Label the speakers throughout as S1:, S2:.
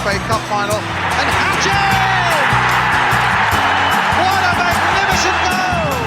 S1: FA Cup final. And Hatchet! What a magnificent goal!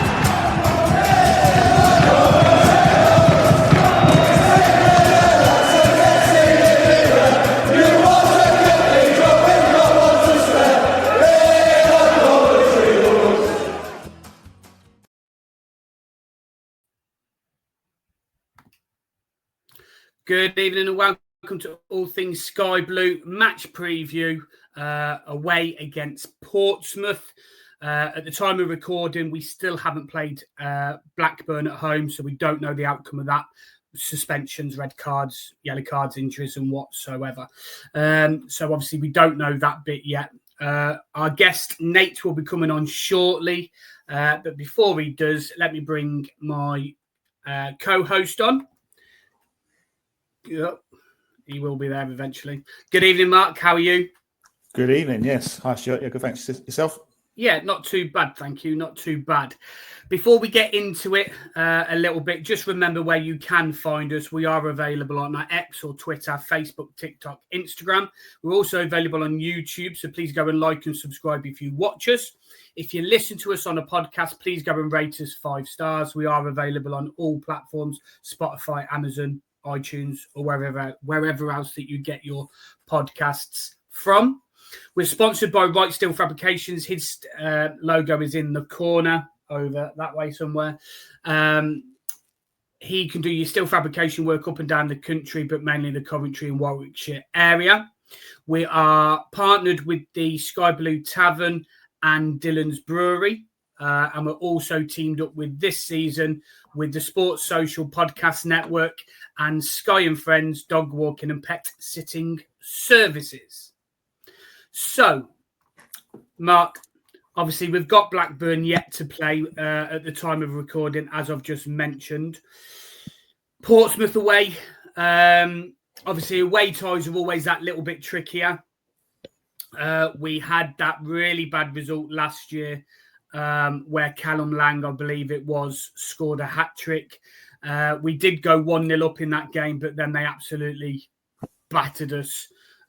S2: Good evening and welcome to All Things Sky Blue match preview away against Portsmouth. At the time of recording, we still haven't played Blackburn at home, so we don't know the outcome of that. Suspensions, red cards, yellow cards, injuries and whatsoever. So obviously we don't know that bit yet. Our guest, Nate, will be coming on shortly. But before he does, let me bring my co-host on. Yep, he will be there eventually. Good evening, Mark. How are you?
S3: Good evening. Yes. Hi, Stuart. Yeah, good. Thanks. Yourself?
S2: Yeah, not too bad. Thank you. Not too bad. Before we get into it a little bit, just remember where you can find us. We are available on our X or Twitter, Facebook, TikTok, Instagram. We're also available on YouTube, so please go and like and subscribe if you watch us. If you listen to us on a podcast, please go and rate us 5 stars. We are available on all platforms, Spotify, Amazon, iTunes, or wherever else that you get your podcasts from. We're sponsored by Right Steel Fabrications. His logo is in the corner over that way somewhere. He can do your steel fabrication work up and down the country, but mainly the Coventry and Warwickshire area. We are partnered with the Sky Blue Tavern and Dylan's Brewery. And we're also teamed up with this season with the Sports Social Podcast Network and Sky and Friends Dog Walking and Pet Sitting Services. So, Mark, obviously we've got Blackburn yet to play at the time of recording, as I've just mentioned. Portsmouth away. Obviously, away ties are always that little bit trickier. We had that really bad result last year where Callum Lang, I believe it was, scored a hat-trick. We did go 1-0 up in that game, but then they absolutely battered us.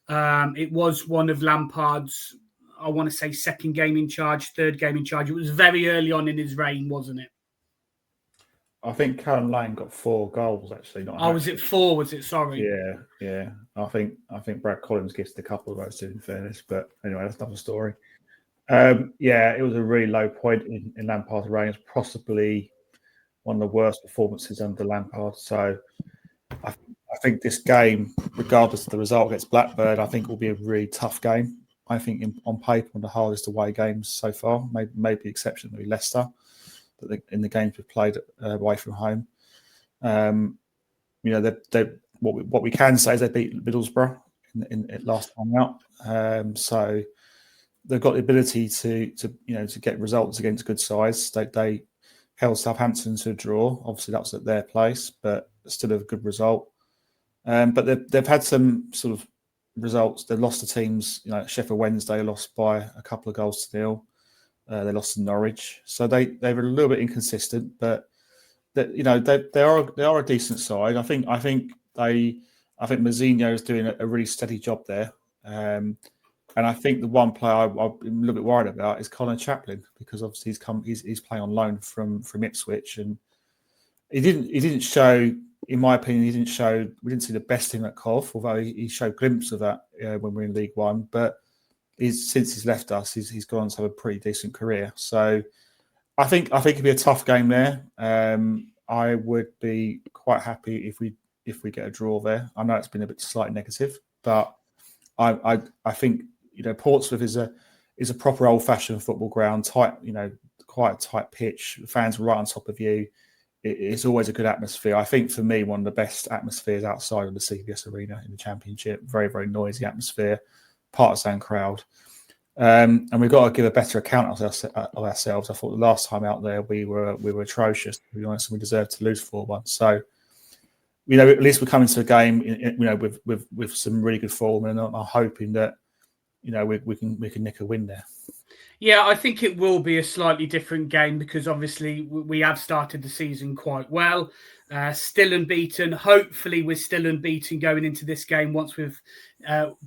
S2: It was one of Lampard's, I want to say, second game in charge, third game in charge. It was very early on in his reign, wasn't it?
S3: I think Callum Lang got 4 goals, actually.
S2: Was it 4? Was it? Sorry.
S3: Yeah. I think Brad Collins gets a couple of those, in fairness. But anyway, that's another story. It was a really low point in Lampard's reign. It's possibly one of the worst performances under Lampard. So I think this game, regardless of the result against Blackburn, I think will be a really tough game. I think on paper, one of the hardest away games so far, maybe exceptionally Leicester, but in the games we've played away from home. What we can say is they beat Middlesbrough in last time out. So they've got the ability to get results against good sides. They held Southampton to a draw. Obviously, that was at their place, but still a good result. But they've had some sort of results. They've lost to teams. Sheffield Wednesday lost by a couple of goals to 0. They lost to Norwich, so they were a little bit inconsistent. But they are a decent side. I think Mazzino is doing a really steady job there. And I think the one player I'm a little bit worried about is Colin Chaplin, because obviously he's playing on loan from Ipswich, and he didn't show, in my opinion, we didn't see the best in at Cov, although he showed glimpses of that when we were in League One. But since he's left us, he's gone on to have a pretty decent career. So I think it'd be a tough game there. I would be quite happy if we get a draw there. I know it's been a bit slightly negative, but I think Portsmouth is a proper old-fashioned football ground, tight, quite a tight pitch. Fans right on top of you. It's always a good atmosphere. I think for me, one of the best atmospheres outside of the CBS Arena in the Championship. Very, very noisy atmosphere, partisan crowd. And we've got to give a better account of ourselves. I thought the last time out there we were atrocious, to be honest, and we deserved to lose 4-1. So, at least we're coming to a game, with some really good form, and I'm hoping that, we can nick a win there.
S2: Yeah, I think it will be a slightly different game because obviously we have started the season quite well. Still unbeaten. Hopefully, we're still unbeaten going into this game once we've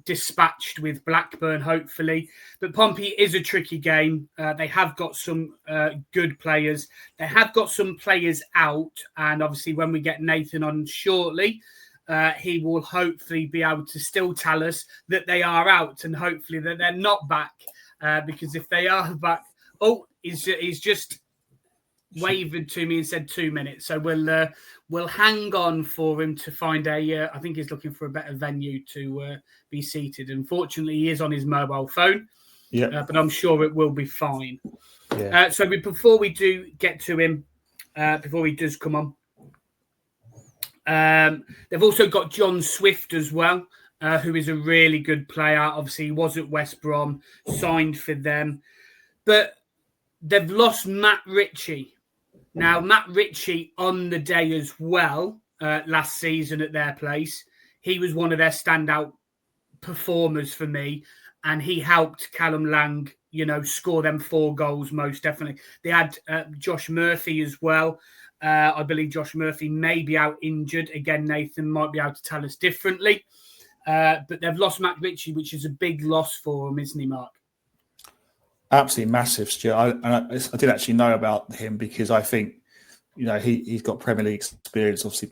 S2: dispatched with Blackburn, hopefully. But Pompey is a tricky game. They have got some good players. They have got some players out. And obviously, when we get Nathan on shortly, he will hopefully be able to still tell us that they are out and hopefully that they're not back. Because if they are back, he's just wavered to me and said 2 minutes. So we'll hang on for him to find I think he's looking for a better venue to be seated. Unfortunately, he is on his mobile phone.
S3: Yeah,
S2: but I'm sure it will be fine.
S3: Yeah.
S2: So before we do get to him, before he does come on, they've also got John Swift as well. Who is a really good player. Obviously, he was at West Brom, signed for them. But they've lost Matt Ritchie. Now, Matt Ritchie on the day as well, last season at their place, he was one of their standout performers for me. And he helped Callum Lang, score them 4 goals most definitely. They had Josh Murphy as well. I believe Josh Murphy may be out injured. Again, Nathan might be able to tell us differently. But they've lost Matt Ritchie, which is a big loss for them, isn't he, Mark?
S3: Absolutely massive, Stuart. I did actually know about him because I think, he's got Premier League experience. Obviously,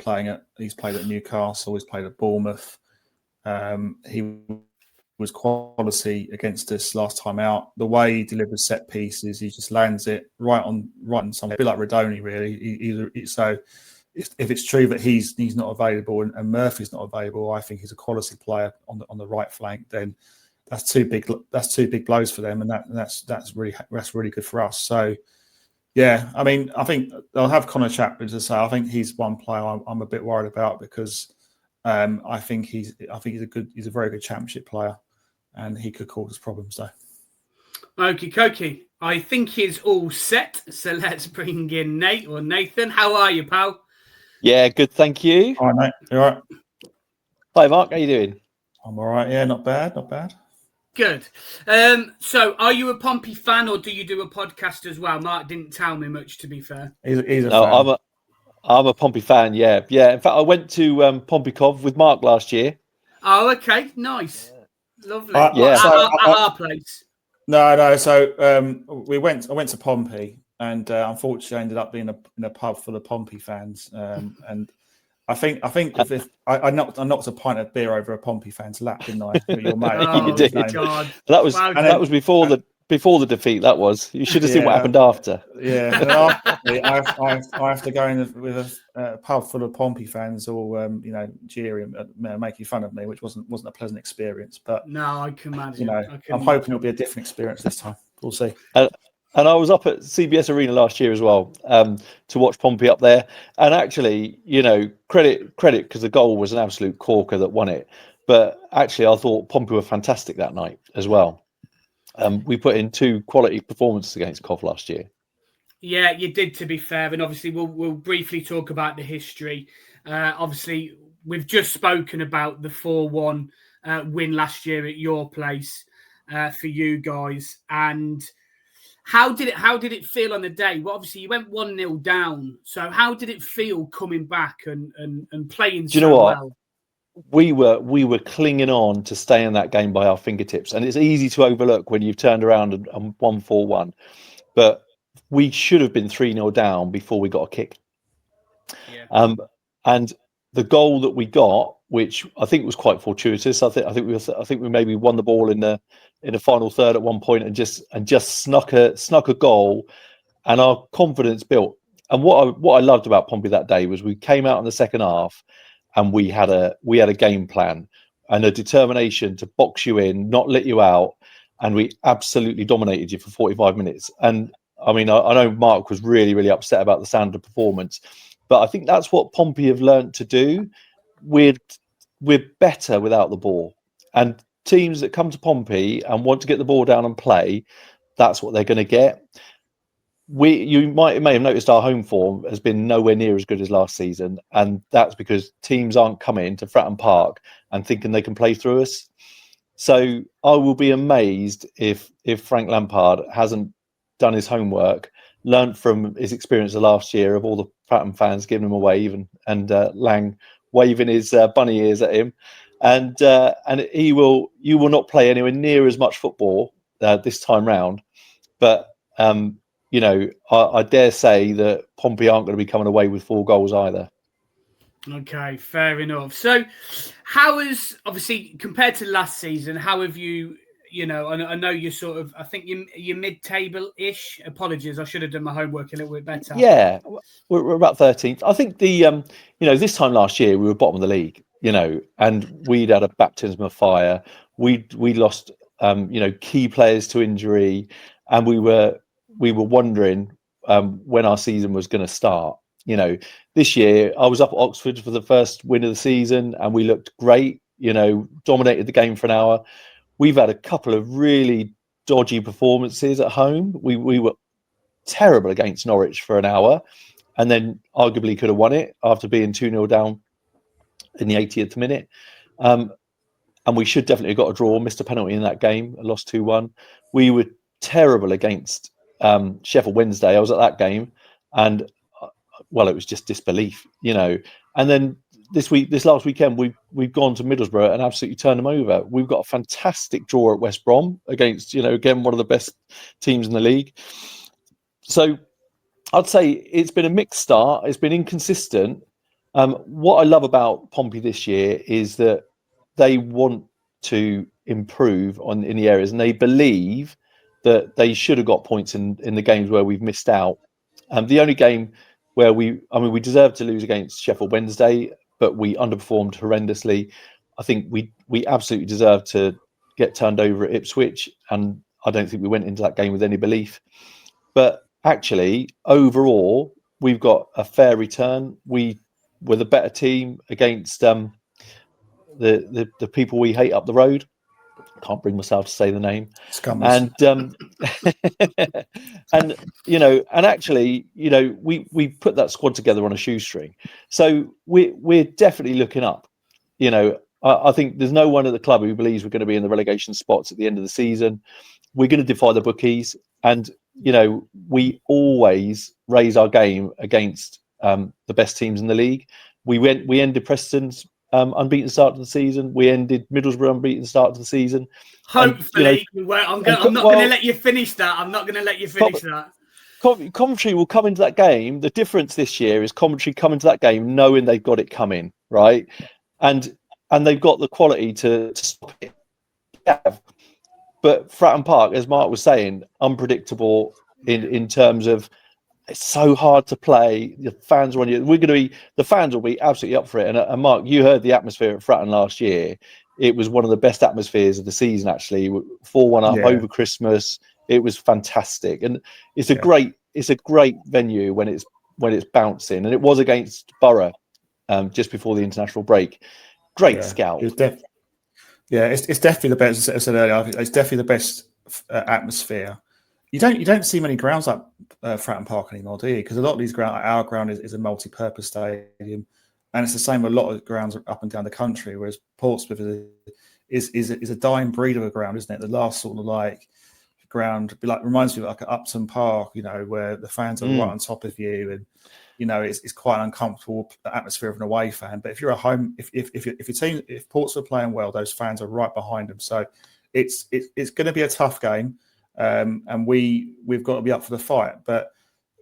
S3: he's played at Newcastle, he's played at Bournemouth. He was quality against us last time out. The way he delivers set pieces, he just lands it right on something. A bit like Radoni, really. So if it's true that he's not available and Murphy's not available, I think he's a quality player on the right flank. Then that's two big blows for them, and that's really good for us. So yeah, I mean, I think they'll have Connor Chaplin to say. I think he's one player I'm a bit worried about because I think he's a very good championship player, and he could cause us problems though.
S2: Okie dokie. I think he's all set. So let's bring in Nate or Nathan. How are you, pal?
S4: Yeah, good, thank you.
S3: All right, mate. You all right?
S4: Hi, Mark. How you doing?
S3: I'm all right. Yeah, not bad.
S2: Good. So are you a Pompey fan or do you do a podcast as well? Mark didn't tell me much, to be fair.
S3: He's a fan.
S4: I'm a Pompey fan, yeah. In fact, I went to Pompey Cov with Mark last year.
S2: Oh, okay. Nice. Lovely.
S4: Yeah.
S2: At our place.
S3: No. So I went to Pompey, and unfortunately, I ended up being in a pub full of Pompey fans. And I think if I knocked a pint of beer over a Pompey fan's lap, didn't I? Your mate.
S2: Oh,
S4: you did.
S2: God.
S4: That was before the defeat. That was. You should have seen what happened after.
S3: Yeah. And after, I have to go in with a pub full of Pompey fans, all jeering, making fun of me, which wasn't a pleasant experience. But
S2: no, I can imagine.
S3: I'm hoping it'll be a different experience this time. We'll see.
S4: And I was up at CBS Arena last year as well to watch Pompey up there. And actually, credit because the goal was an absolute corker that won it. But actually, I thought Pompey were fantastic that night as well. We put in 2 quality performances against Cov last year.
S2: Yeah, you did, to be fair. And obviously, we'll briefly talk about the history. Obviously, we've just spoken about the 4-1 win last year at your place for you guys. And how did it feel on the day? Well, obviously, you went 1-0 down. So how did it feel coming back and playing
S4: Do you know what?
S2: well?
S4: We were clinging on to stay in that game by our fingertips, and it's easy to overlook when you've turned around and won 4-1. But we should have been 3-0 down before we got a kick.
S2: Yeah.
S4: And the goal that we got, which I think was quite fortuitous, I think we maybe won the ball in the final third at one point and just snuck a goal, and our confidence built. And what I loved about Pompey that day was we came out in the second half. And we had a game plan and a determination to box you in, not let you out, and we absolutely dominated you for 45 minutes. And I mean, I know Mark was really, really upset about the sound of performance, but I think that's what Pompey have learned to do. We're better without the ball, and teams that come to Pompey and want to get the ball down and play, that's what they're going to get. You may have noticed our home form has been nowhere near as good as last season, and that's because teams aren't coming to Fratton Park and thinking they can play through us. So I will be amazed if Frank Lampard hasn't done his homework, learnt from his experience of last year of all the Fratton fans giving him a wave and Lang waving his bunny ears at him, and you will not play anywhere near as much football this time round. But I dare say that Pompey aren't going to be coming away with 4 goals either.
S2: Okay, fair enough. So, how is, obviously, compared to last season, how have you, I know you're sort of, I think you're mid-table-ish. Apologies, I should have done my homework a little bit better.
S4: Yeah, we're about 13th. I think this time last year, we were bottom of the league, and we'd had a baptism of fire. We lost, key players to injury, and we were wondering when our season was going to start. This year I was up at Oxford for the first win of the season, and we looked great. Dominated the game for an hour. We've had a couple of really dodgy performances at home. We were terrible against Norwich for an hour, and then arguably could have won it after being 2-0 down in the 80th minute. And we should definitely have got a draw. Missed a penalty in that game. Lost 2-1. We were terrible against Sheffield Wednesday. I was at that game, and it was just disbelief, And then this last weekend, we've gone to Middlesbrough and absolutely turned them over. We've got a fantastic draw at West Brom against, again, one of the best teams in the league. So I'd say it's been a mixed start. It's been inconsistent. What I love about Pompey this year is that they want to improve in the areas, and they believe that they should have got points in the games where we've missed out. The only game where we deserved to lose against Sheffield Wednesday, but we underperformed horrendously. I think we absolutely deserved to get turned over at Ipswich, and I don't think we went into that game with any belief. But actually, overall, we've got a fair return. We were the better team against the people we hate up the road. Can't bring myself to say the name.
S3: Scummers.
S4: And actually, we put that squad together on a shoestring. So we're definitely looking up. I think there's no one at the club who believes we're going to be in the relegation spots at the end of the season. We're going to defy the bookies, and we always raise our game against the best teams in the league. We ended Preston's unbeaten start to the season. We ended Middlesbrough unbeaten start to the season.
S2: Hopefully, I'm not going to let you finish that. I'm not going to let you finish that.
S4: Coventry will come into that game. The difference this year is Coventry come into that game knowing they've got it coming, right? And they've got the quality to stop it. Yeah. But Fratton Park, as Mark was saying, unpredictable in terms of it's so hard to play. The fans are on you. The fans will be absolutely up for it. And Mark, you heard the atmosphere at Fratton last year. It was one of the best atmospheres of the season, actually. 4-1 up over Christmas. It was fantastic, and it's a great venue when it's bouncing. And it was against Borough just before the international break. Great scout.
S3: It's definitely the best. As I said earlier, it's definitely the best atmosphere. You don't see many grounds like Fratton Park anymore, do you? Because a lot of these grounds, our ground is a multi-purpose stadium, and it's the same with a lot of grounds up and down the country. Whereas Portsmouth is a dying breed of a ground, isn't it? The last sort of like ground reminds me of like Upton Park, where the fans are right on top of you, and it's quite an uncomfortable atmosphere of an away fan. But if you're at home, if Portsmouth are playing well, those fans are right behind them. So it's going to be a tough game. And we've got to be up for the fight. But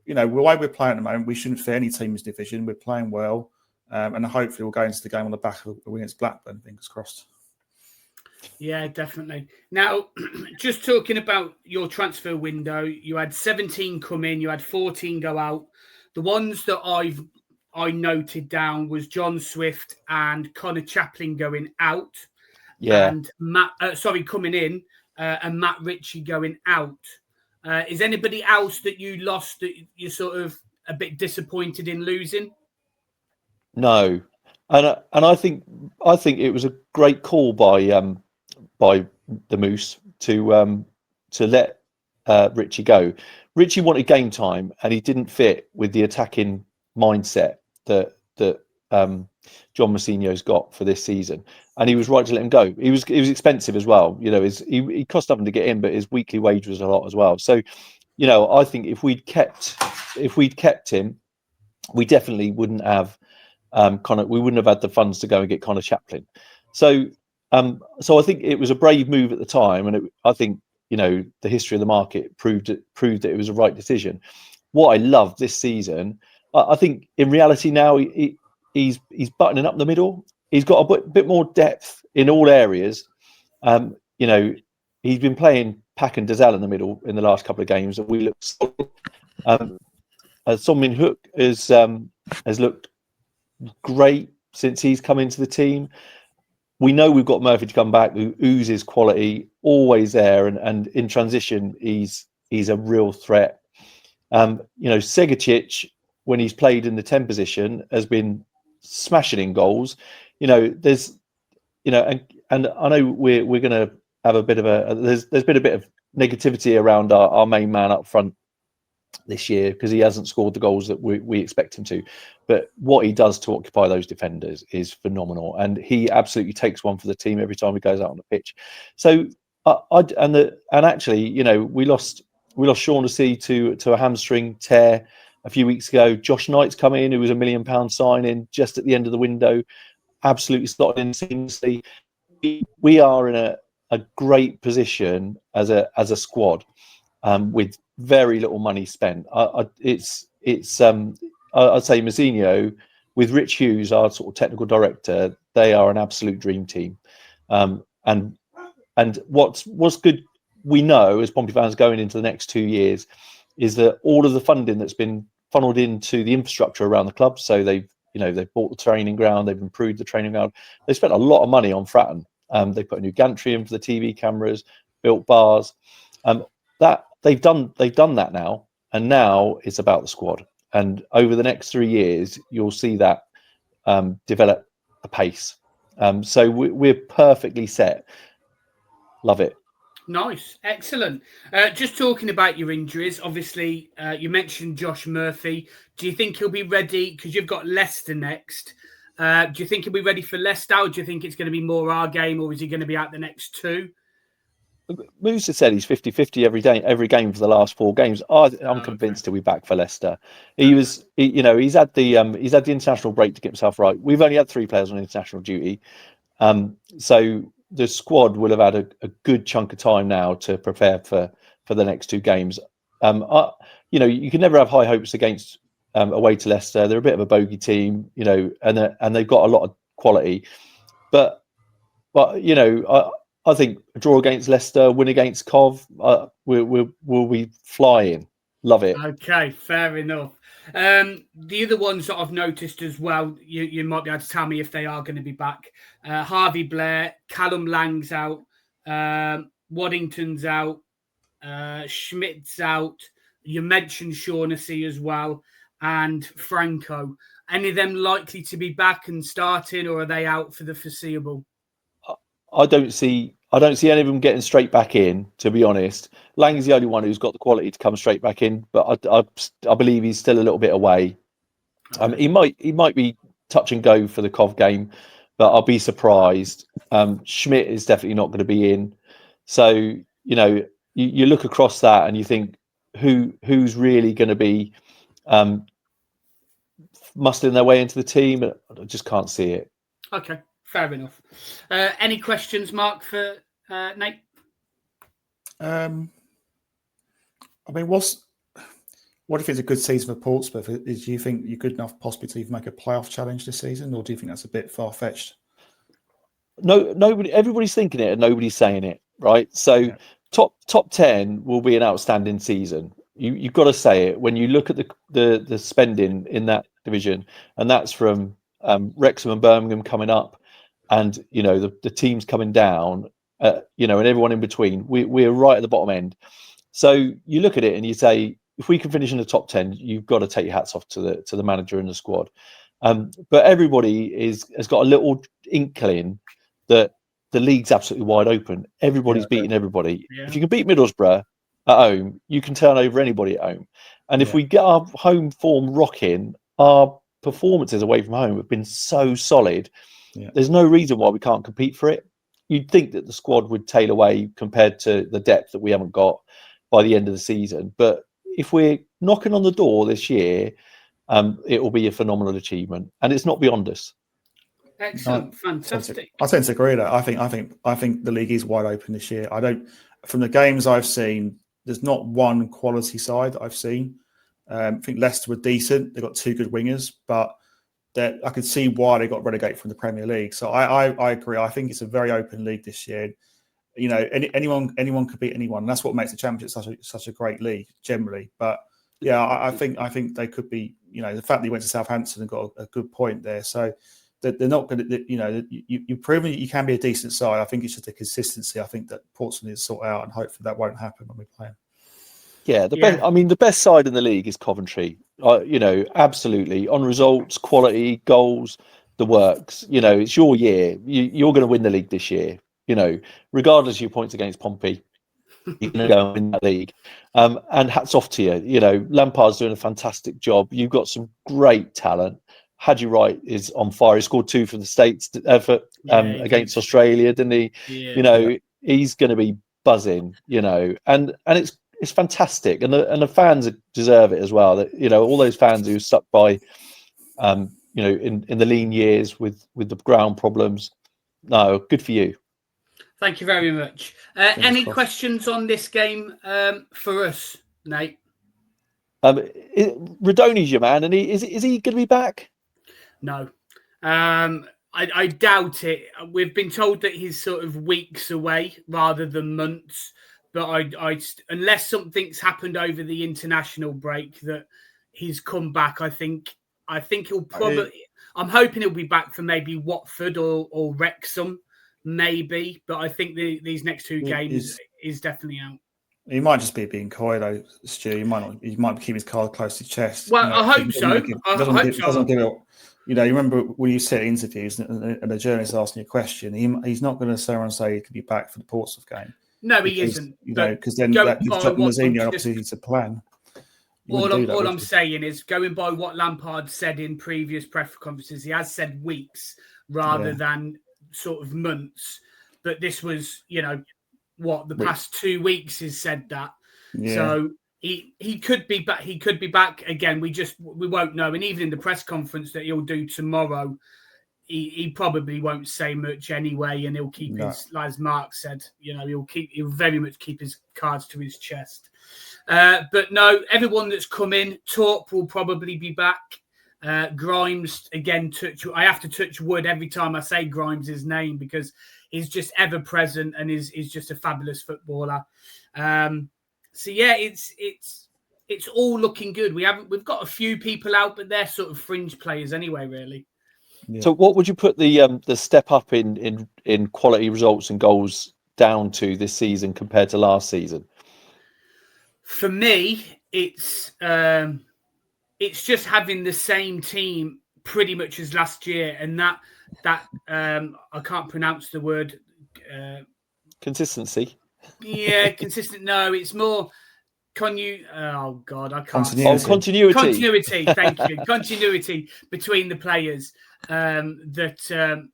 S3: the way we're playing at the moment, we shouldn't fear any team's division. We're playing well, and hopefully we'll go into the game on the back of a win against Blackburn. Fingers crossed.
S2: Yeah, definitely. Now, just talking about your transfer window, you had 17 come in, you had 14 go out. The ones that I noted down was John Swift and Connor Chaplin going out.
S4: Yeah.
S2: And coming in. And Matt Ritchie going out. Is anybody else that you lost that you're sort of a bit disappointed in losing?
S4: No, and I think it was a great call by the Moose to let Ritchie go. Ritchie wanted game time, and he didn't fit with the attacking mindset that John Mousinho's got for this season, and he was right to let him go. He was expensive as well. He cost nothing to get in, but his weekly wage was a lot as well. So, I think if we'd kept him, we definitely wouldn't have we wouldn't have had the funds to go and get Connor Chaplin. So I think it was a brave move at the time, and I think the history of the market proved that it was a right decision. What I love this season, I think in reality now he's buttoning up the middle. He's got a bit more depth in all areas. He's been playing Pack and Dazal in the middle in the last couple of games, and we look solid. Son Min Hook has looked great since he's come into the team. We know we've got Murphy to come back, who oozes quality, always there, and in transition he's a real threat. Segicic, when he's played in the 10 position, has been smashing in goals. There's and I know we're going to have a bit of there's been a bit of negativity around our main man up front this year because he hasn't scored the goals that we expect him to. But what he does to occupy those defenders is phenomenal, and he absolutely takes one for the team every time he goes out on the pitch. So actually, we lost Shaughnessy to a hamstring tear a few weeks ago. Josh Knight's come in, who was £1 million signing just at the end of the window, absolutely slotted in seamlessly. We are in a great position as a squad with very little money spent. I'd say Mousinho with Rich Hughes, our sort of technical director, they are an absolute dream team. And what's good, we know as Pompey fans going into the next 2 years, is that all of the funding that's been funneled into the infrastructure around the club. So they've bought the training ground, they've improved the training ground, they spent a lot of money on Fratton. They put a new gantry in for the TV cameras, built bars. That they've done that now, and now it's about the squad. And over the next 3 years, you'll see that develop apace. So we're perfectly set. Love it.
S2: Nice, excellent. Just talking about your injuries, obviously, you mentioned Josh Murphy. Do you think he'll be ready? Because you've got Leicester next. Do you think he'll be ready for Leicester? Or do you think it's going to be more our game, or is he going to be out the next two?
S4: Moose has said he's 50-50 every game for the last 4 games. I'm convinced he'll be back for Leicester. He's had the international break to get himself right. We've only had 3 players on international duty, so the squad will have had a good chunk of time now to prepare for the next 2 games. You can never have high hopes against away to Leicester. They're a bit of a bogey team, and they've got a lot of quality. But I think a draw against Leicester, win against Cov, we'll be flying. Love it.
S2: Okay, fair enough. The other ones that I've noticed as well, you might be able to tell me if they are going to be back. Harvey Blair, Callum Lang's out, Waddington's out, Schmidt's out. You mentioned Shaughnessy as well, and Franco. Any of them likely to be back and starting, or are they out for the foreseeable?
S4: I don't see any of them getting straight back in, to be honest. Lang's the only one who's got the quality to come straight back in, but I believe he's still a little bit away. He might be touch and go for the Cov game, but I'll be surprised. Schmidt is definitely not going to be in. So you look across that and you think who's really going to be muscling their way into the team. I just can't see it.
S2: Okay. Fair enough. Any questions, Mark, for Nate?
S3: I mean, what if it's a good season for Portsmouth? Do you think you're good enough possibly to even make a playoff challenge this season, or do you think that's a bit far-fetched?
S4: No, nobody. Everybody's thinking it, and nobody's saying it, right? So, yeah. Top 10 will be an outstanding season. You've got to say it when you look at the spending in that division, and that's from Wrexham and Birmingham coming up. And the teams coming down, and everyone in between, we're right at the bottom end. So you look at it and you say, if we can finish in the top 10, you've got to take your hats off to the manager and the squad. But everybody has got a little inkling that the league's absolutely wide open. Everybody's beating everybody. Yeah. If you can beat Middlesbrough at home, you can turn over anybody at home. And if we get our home form rocking, our performances away from home have been so solid.
S3: Yeah.
S4: There's no reason why we can't compete for it. You'd think that the squad would tail away compared to the depth that we haven't got by the end of the season. But if we're knocking on the door this year, it will be a phenomenal achievement, and it's not beyond us.
S2: Excellent, fantastic.
S3: I tend to agree with that. I think the league is wide open this year. From the games I've seen, there's not one quality side that I've seen. I think Leicester were decent. They've got two good wingers, but I could see why they got relegated from the Premier League. So I agree. I think it's a very open league this year. You know, anyone could beat anyone. And that's what makes the Championship such a great league generally. But yeah, I think they could be. You know, the fact that he went to Southampton and got a good point there. So they're not going to. You know, you've proven you can be a decent side. I think it's just a consistency. I think that Portsmouth needs to sort out, and hopefully that won't happen when we play them.
S4: Yeah, best. I mean, the best side in the league is Coventry. You know, absolutely on results, quality, goals, the works. You know, it's your year. You're going to win the league this year. You know, regardless of your points against Pompey, you're going to go and win that league. And hats off to you. You know, Lampard's doing a fantastic job. You've got some great talent. Hadji Wright is on fire. He scored 2 for the States against Australia, didn't he?
S2: Yeah.
S4: You know, he's going to be buzzing. You know, and it's fantastic, and the fans deserve it as well. That, you know, all those fans who stuck by, you know, in the lean years with the ground problems. No, good for you.
S2: Thank you very much. Any questions on this game for us, Nate?
S4: Radoni's your man, and is he going to be back?
S2: No. I doubt it. We've been told that he's sort of weeks away rather than months. But I unless something's happened over the international break that he's come back, I think he'll probably. I'm hoping he'll be back for maybe Watford or Wrexham, maybe. But I think these next 2 games is definitely out.
S3: He might just be being coy though, Stu. He might keep his card close to his chest.
S2: Well, I hope so.
S3: Doesn't give it. You know, you remember when you sit at interviews and the journalist asking you a question, he's not going to say and say he could be back for the Portsmouth game.
S2: No, he isn't.
S3: You know, because then that gives Mazzini an opportunity to plan.
S2: All I'm saying is, going by what Lampard said in previous press conferences, he has said weeks rather than sort of months. But this was, you know, the past 2 weeks has said that. Yeah. So he could be back. He could be back again. We won't know. And even in the press conference that he'll do tomorrow, he probably won't say much anyway, and he'll keep his, as Mark said, you know, he'll very much keep his cards to his chest. But no, everyone that's come in, Torp will probably be back. Grimes, again, I have to touch wood every time I say Grimes' name because he's just ever present and is just a fabulous footballer. So yeah, it's all looking good. We've got a few people out, but they're sort of fringe players anyway, really.
S4: Yeah. So what would you put the step up in quality results and goals down to this season compared to last season?
S2: For me, it's just having the same team pretty much as last year, and that I can't pronounce the word.
S4: Consistency.
S2: Yeah, consistent. No, it's more. Oh God, I can't.
S4: Continuity.
S2: Continuity. Thank you. Continuity between the players that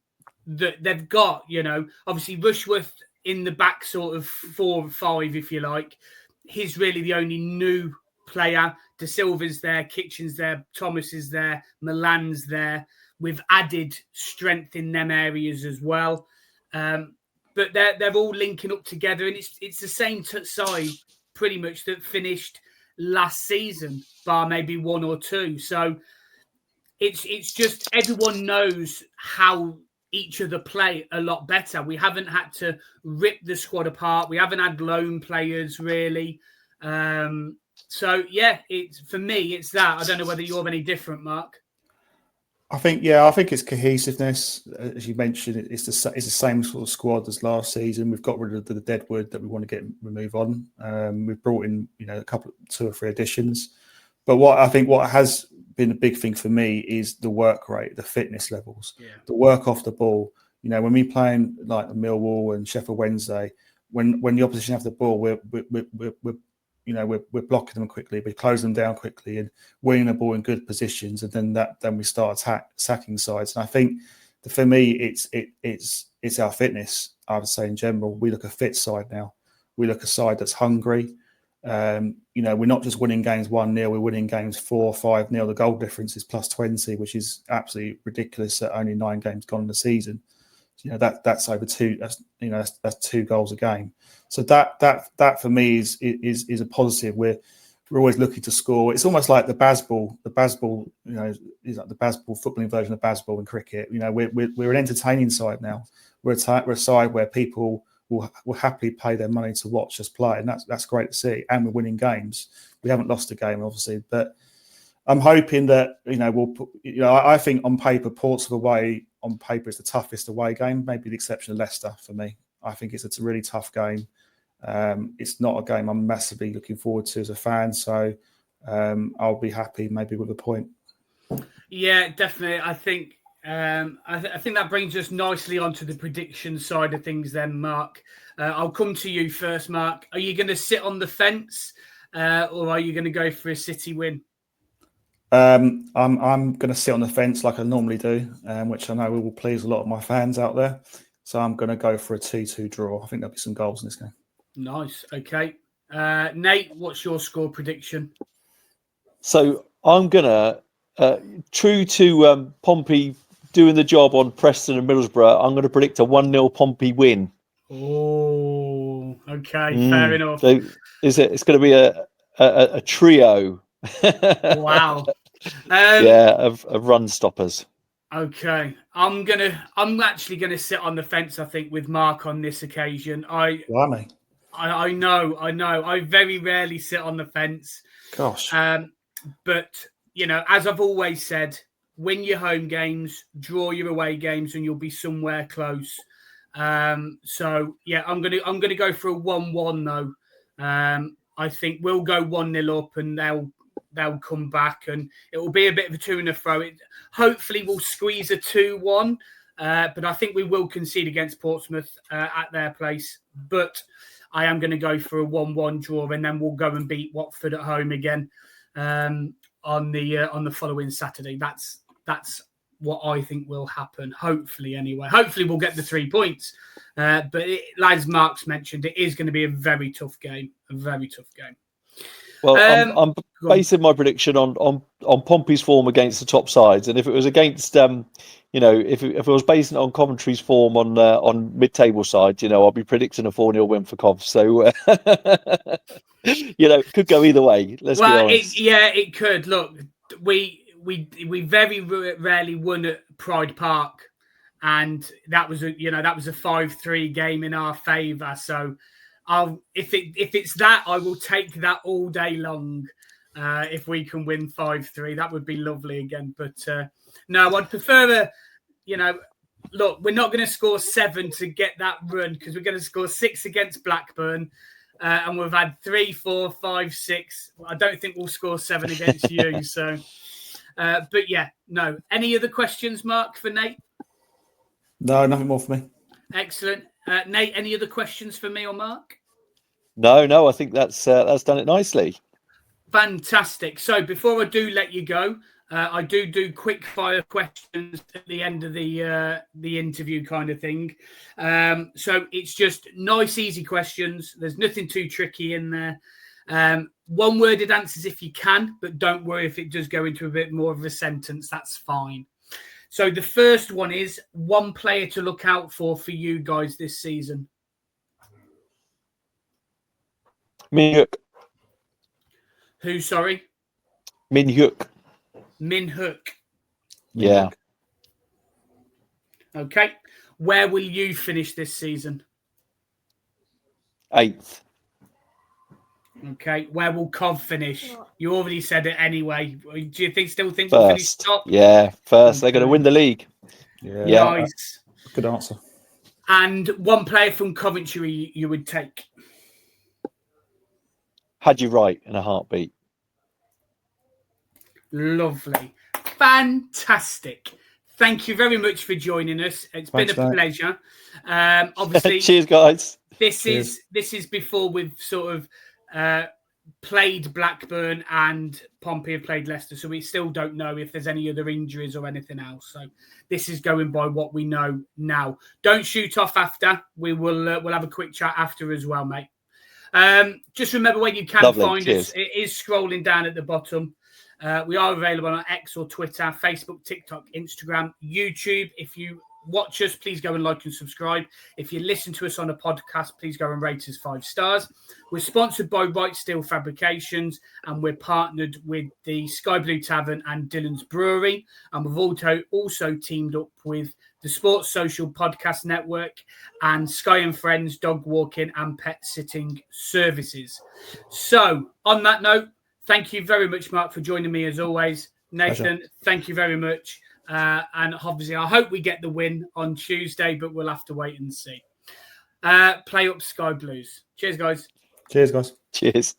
S2: they've got. You know, obviously Rushworth in the back, sort of 4 or 5, if you like. He's really the only new player. De Silva's there, Kitchen's there, Thomas is there, Milan's there. We've added strength in them areas as well. But they're all linking up together, and it's the same side pretty much that finished last season, bar maybe 1 or 2. So it's just everyone knows how each other play a lot better. We haven't had to rip the squad apart. We haven't had lone players really. So yeah, for me, it's that. I don't know whether you're any different, Mark.
S3: I think it's cohesiveness. As you mentioned, it's the same sort of squad as last season. We've got rid of the deadwood that we want to remove on. We've brought in, you know, 2 or 3 additions. But what has been a big thing for me is the work rate, the fitness levels, the work off the ball. You know, when we playing like Millwall and Sheffield Wednesday, when the opposition have the ball, we're we're blocking them quickly, we're closing them down quickly, and winning the ball in good positions, and then we start attacking sides. And I think for me, it's our fitness. I would say in general, we look a fit side now. We look a side that's hungry. We're not just winning games 1-0, we're winning games 4-5-0. The goal difference is plus 20, which is absolutely ridiculous at only 9 games gone in the season. That's over 2. That's 2 goals a game. So that for me is a positive. We're always looking to score. It's almost like the Bazball. The Bazball, is like the Bazball footballing version of Bazball in cricket. We're an entertaining side now. We're a side where people will happily pay their money to watch us play, and that's great to see. And we're winning games. We haven't lost a game, obviously, but I'm hoping that we'll put. I think on paper, Portsmouth away on paper is the toughest away game, maybe with the exception of Leicester for me. I think it's a really tough game. It's not a game I'm massively looking forward to as a fan, so I'll be happy maybe with a point.
S2: Yeah, definitely. I think I think that brings us nicely onto the prediction side of things then, Mark. I'll come to you first, Mark. Are you going to sit on the fence or are you going to go for a City win?
S3: I'm going to sit on the fence like I normally do, which I know will please a lot of my fans out there. So I'm going to go for a 2-2 draw. I think there'll be some goals in this game. Nice.
S2: Okay. Nate, what's your score prediction?
S4: So I'm going to, true to Pompey doing the job on Preston and Middlesbrough, I'm going to predict a 1-0 Pompey win.
S2: Oh, okay. Fair enough.
S4: So it's going to be a trio.
S2: Wow.
S4: Of run stoppers.
S2: Okay, I'm actually gonna sit on the fence. I think with Mark on this occasion. I know. I very rarely sit on the fence.
S3: Gosh.
S2: But as I've always said, win your home games, draw your away games, and you'll be somewhere close. So yeah, I'm gonna go for a 1-1 though. I think we'll go 1-0 up, and they'll come back, and it will be a bit of a to and fro. Hopefully, we'll squeeze a 2-1, but I think we will concede against Portsmouth at their place. But I am going to go for a 1-1 draw, and then we'll go and beat Watford at home again on the following Saturday. That's what I think will happen. Hopefully, anyway. Hopefully, we'll get the 3 points. But as Mark's mentioned, it is going to be a very tough game. A very tough game.
S4: Well, I'm basing my prediction on Pompey's form against the top sides, and if it was against, if it was based on Coventry's form on mid-table sides, I'll be predicting a 4-0 win for Cov. So, it could go either way. Let's be honest.
S2: It could. Look, we very rarely won at Pride Park, and that was a 5-3 game in our favour. So. If it's that, I will take that all day long. If we can win 5-3, that would be lovely again. But no, I'd prefer look, we're not going to score 7 to get that run because we're going to score 6 against Blackburn, and we've had 3, 4, 5, 6. I don't think we'll score 7 against you. So, but yeah, no. Any other questions, Mark, for Nate?
S3: No, nothing more for me.
S2: Excellent. Nate, any other questions for me or Mark?
S4: No, I think that's done it nicely.
S2: Fantastic. So before I do let you go, I do quick fire questions at the end of the interview kind of thing. So it's just nice, easy questions. There's nothing too tricky in there. One-worded answers if you can, but don't worry if it does go into a bit more of a sentence. That's fine. So the first one is one player to look out for you guys this season.
S4: Min-Hyuk.
S2: Who, sorry?
S4: Min-Hyuk.
S2: Min-Hyuk.
S4: Yeah.
S2: Okay. Where will you finish this season?
S4: 8th.
S2: Okay. Where will Cov finish? You already said it anyway. Do you still think
S4: first.
S2: We'll finish top?
S4: Yeah, first.
S2: Okay.
S4: They're going to win the league.
S3: Yeah.
S2: Nice.
S3: Good answer.
S2: And one player from Coventry you would take?
S4: Had you right in a heartbeat.
S2: Lovely. Fantastic. Thank you very much for joining us. It's been a pleasure. Obviously,
S4: cheers, guys.
S2: This is before we've sort of played Blackburn and Pompey have played Leicester, so we still don't know if there's any other injuries or anything else. So this is going by what we know now. Don't shoot off after. We'll have a quick chat after as well, mate. Just remember where you can find us. It is scrolling down at the bottom. We are available on X or Twitter, Facebook, TikTok, Instagram, YouTube. If you watch us, please go and like and subscribe. If you listen to us on a podcast, please go and rate us 5 stars. We're sponsored by White Steel Fabrications, and we're partnered with the Sky Blue Tavern and Dylan's Brewery. And we've also teamed up with the Sports Social Podcast Network and Sky and Friends Dog Walking and Pet Sitting Services. So, on that note, thank you very much, Mark, for joining me as always. Nathan, thank you very much. And obviously, I hope we get the win on Tuesday, but we'll have to wait and see. Play up Sky Blues. Cheers, guys.
S3: Cheers, guys.
S4: Cheers.